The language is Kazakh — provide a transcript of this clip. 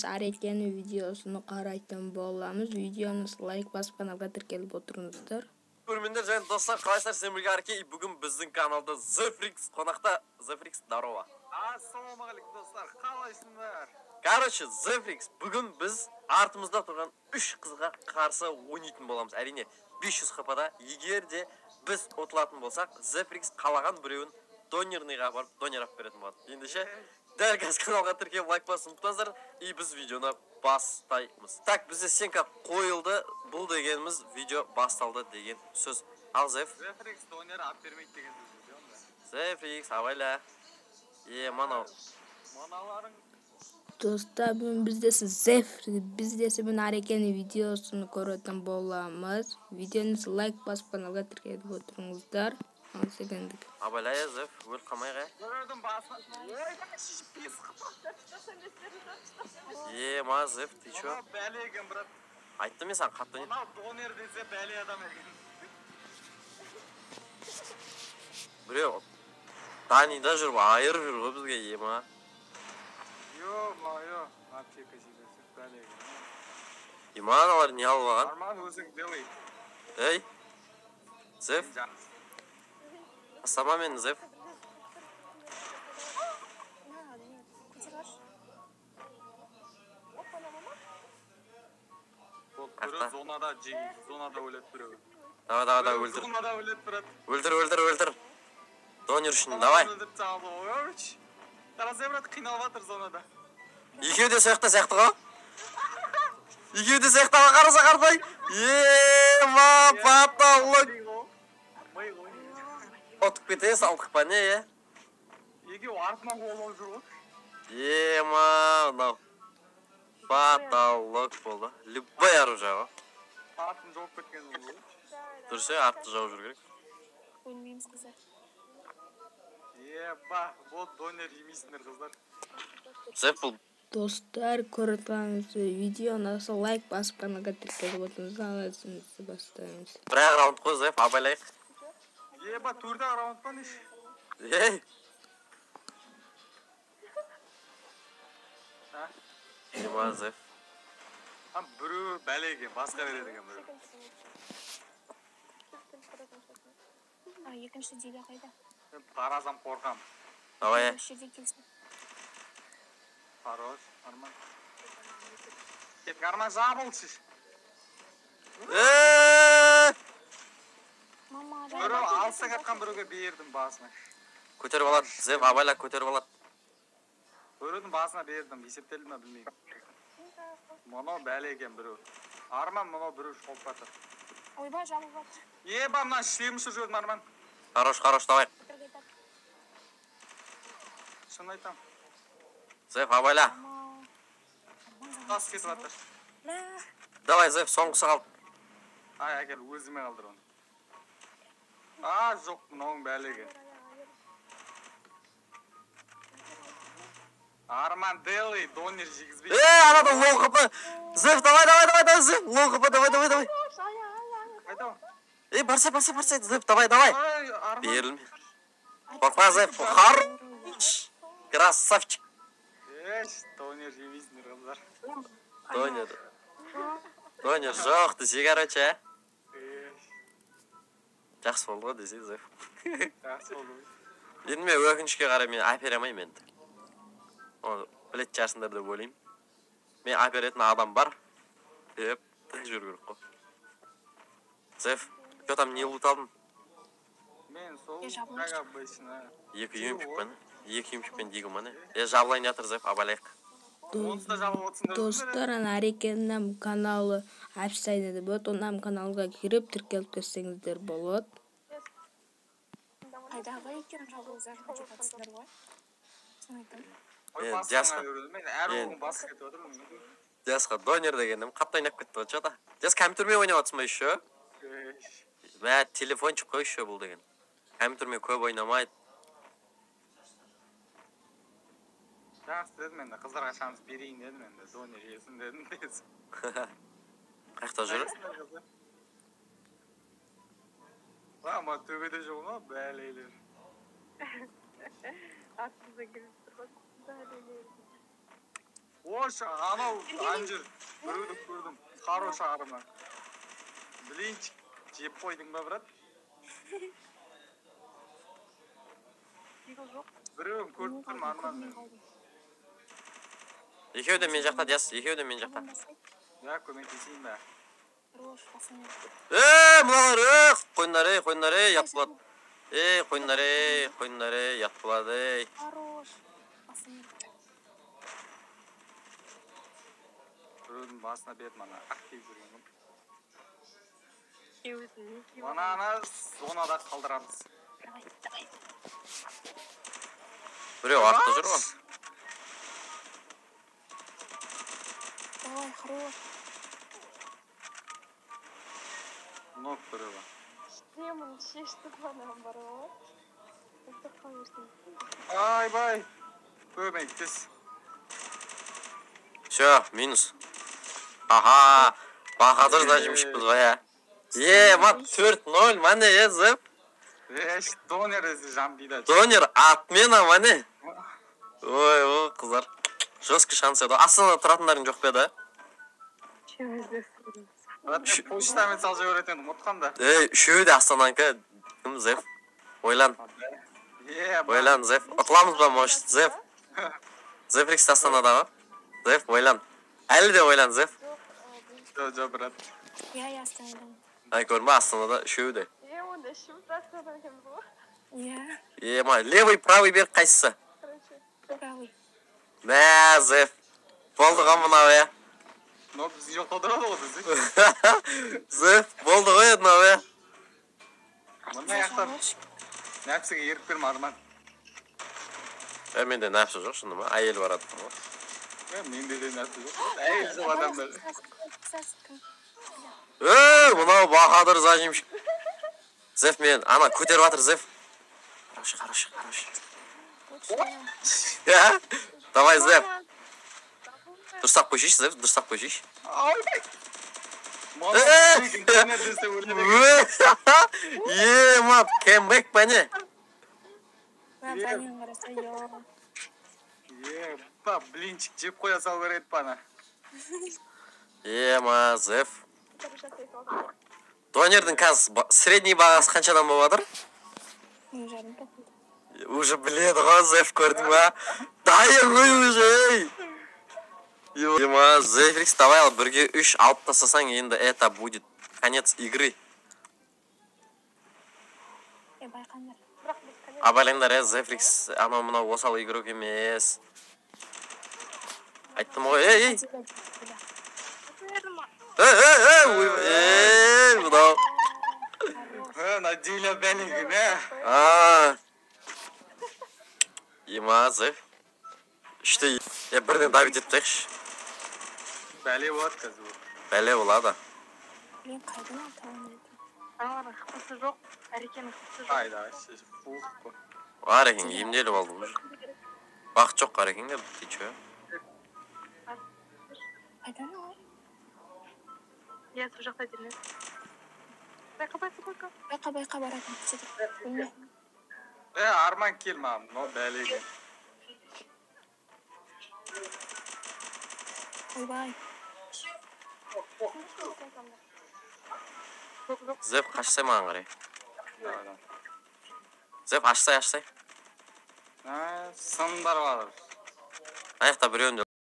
Arekeni videosunu qaraytan bolamız. Videomiz like basıp kanalga tirkelip oturunuzlar. Көрермендер және достар, қалайсыздар? Сіздермен бірге Ареке. Бүгін біздің каналда Zefrix қонақта. Zefrix, здорово. Ассалаумағалейкум достар, қалайсыңдар? Короче, Zefrix, бүгін біз артымызда тұрған 3 қызға қарсы ойнайтын боламыз. Әрине 500 хп-да. Егер де біз ұтылатын болсақ, Zefrix қалаған біреуін донерныйға барып донер алып беретін болады. Ендеше дәл қазір каналға тіркеліп лайк басып ұмытпаңыздар, и біз видеоны бастаймыз. Так, бізде сенка қойылды. Бұл дегеніміз видео басталды деген сөз. Ал Zefrix донер алып бермейді деген сөз. Zefrix, абайла. Манау. Маналарың Dostlar bugün bizdesi ben Arekeni videosunu korutan bolamız. Videonuzu like basıp kanalga tirkelip oturunuzlar. Nasıl geldik? Абайла я, Zef, өл қамайға. көрдім басына. Ма, Zef, ты чё? Бәле екен, брат. Айттым мен саған қатты ойнайды. Мынау донер десе бәле адам екен. Біреу Данида жүріп, айырып жүр ғой бізге, ема. Ё-моё, аптека жіберсек бәле екен. Ема аналар не алып алған? Арман өзің делай. Ей, Zef, астама мен, Zef. Біреу зонада өлет біреу. Давай, өлтір. Зонада өлет бірат. Өлтір. Донер үшін, давай. Таразы брат қиналып жатыр зонада. Екеу де сияқты ғой? Екеу де сияқты қараса қардай. Ема, паталық. Отып кетейін, салдық па не, е? Екеу артынан қолау жүр ғой. Ема, мынау. Паталық болды. Любой оружие ғой. Артын жауып кеткен ғой. Дұрыс, артты жауып жүр керек. Өлмейміз қыздар. Еба, бұл донер емейсіңдер қыздар. Zef, бұл Dostlar korutanız videonuzu like basıp kanalga tirkelip oturunuzlar. Ağzınızı bastırınız. бір-ақ раунд қой, Zef, абайлайық. Еба, төрді раунд па неш? Ей, ема, Zef. Біреу бәле екен, басқа береді екен біреу. Екінші дейлі қайда? Мен таразам қорқам. Давай, Осы жерде келсін. Хорош, Арман. Кетік, Арман жабылшы. Мама, Біреу алса қатқан біреуге бердім басына. көтеріп алады, Zef, абайла көтеріп алады. Біреудің басына бердім, есептелді ма білмеймін. Мұнау бәле екен біреу. Арман, мұнау біреу шолып жатыр. ойбай жабылып жатыр. Еба, мына шлемші жүрдім, Арман. Хорош, давай. Шын айтам. Zef, абайла. Тас кетіп жатыр. Давай, Zef, соңғысы қалды. Ай, әкел, өзіме қалдыр оны. Жоқ, мұнауың бәле екен. Арман, делай, донер жегізбей. Анада лоу қыпы. Zef, давай, Zef, лоу қыпы, давай. Қайда ол? Барса, Zef, давай. Ай, Арман. Берілме. Қорқпа, Zef, хорош. Красавчик. Донер жемейсіңдер қыздар. Донер жоқ десе, короче. Жақсы болды ғой десе, Zef. Жақсы болды. Енді мен өкінішке қарай мен әперемеймін енді. Білет жарсыңдар деп ойлаймын. Мен әперетін адам бар. Деп, жүру керек қой. Zef, что там не лут алдың? Мен сол как обычно. Екі емшікпен дейгі маны. Жабылайын жатыр, Zef, абайлайық. Онсы да жабылып отырсыңдар. Dostlar Arekeni'nin kanalı açsaydı da болады. Ondan kanalga girip tirkelip kessеңіздер болады. Қайдағы екен жабылып жатырсыңдар ғой? Сен айтам. Ой, басына көрдім. Мен әр оғын басы кетіп отырмын. Жасқа, донер дегенім қатты ойнап кетті ғой, что-то. Жас компьютермен ойнап отырсың ба еще? Мә, телефончик қой еще бұл деген. Компьютермен көп ойнамайды. Жақсы дедім енді, қыздарға шанс берейін дедім енді, донер жесін дедім десін. Қайықта жүр? Ама төбеде жоқ ма, бәлейлер. Артымызда келіп тұрған бәлелер. Ош, анау анжир. Біреуді көрдім. Хороший арман. Блинчик жеп қойдың ба, брат? Игі жоқ. Біреуін көріп тұрмын арман. Екеуі де мен жақта дияс, екеуі де мен жақта. Я көмектесейін бе? Хорош, басын. Мыналар, қойындар, ят болады. Қойындар, ят болады. Хорош, басын. Біреудің басына беріп, мана актив жүргенім. Кеудің. Мана ана зонада қалдырамыз. Давай. Біреу артта жүр ғой. Давай, хорош. Нок біреуі. Демон шешті бана бар ғой. Ұлттық қалыштың. Ай-бай. Көмектес. Все, минус. Аха, бақадыр да жемшіппіз ғой, я. Мат 4-0, мане, Зев. Донер жамбида. Донер, отмена, мане. Ой, қыздар. Жесткий шанс еді. Астанада тұратындарың жоқ бе, да? Почтамен салжа өретен ұмытқанда. Үшеуі де Астананікі. Кім, Зев? Ойлан, Зев. Ұтыламыз ба, может, Зев? Зефрикс Астанадағы. Зев, ойлан. Әлі де ойлан, Зев. Жо, брат. Я астанадан. Ай, көрме, Астанада үшеуі де. Онда шымтақтан екен бұл. Левый, правый бер қайсысы? Правый. Мә, Зев. Болды ға мынау, я. Но біз жоқтадырады ғой бізді. Зев, болды ғой, мынау, я. Мына яқтар нәпсіге еріп берме, арман. Менде нәпсі жоқ, шынды ма? Әйел бар адым ғой. Менде де нәпсі жоқ. Әйел жоқ адам бәлі. Мынау бақадыр зажимшік. Зев мен, ана көтеріп атыр, Зев. Хороший. Давай, Зев. Дұрыстап көшейші, Зев, дұрыстап көшейші. Мап, кембек бәне. Блинчик жеп қоя сал көреді бана. Ма, Зев. Донердің қазір средний бағасы қаншадан болыватыр? Уже біледі ғой, Зев, көрдің ба? Дайын ғой уже, Ема, Зефрикс, давай ал, бірге 3 алып тастасаң, енді это будет конец игры. Абайлаңдар, Зефрикс, анау мынау осал игрок емес. Айттым ғой, мынау. Надиля бәлігін, Ема, Зеф. Үште, бірден давид еттекші. Бәле болады қазір. Бәле болады. Мен қайдан атауын едім? Аналардың қысы жоқ, әрекенің қысы жоқ. Айда, фух қой. Арекен емделіп алды уже. Бақыт жоқ Арекенге, ты чё? Қайдан алай? Я сол жақта жүрмін. Байқа баратын сөйтіп. Арман кел маған, но бәлеге. Ойбай. Зев, қашсай маған қарай. Зев, ашсай. Сындар бар. Аяқта біреуінде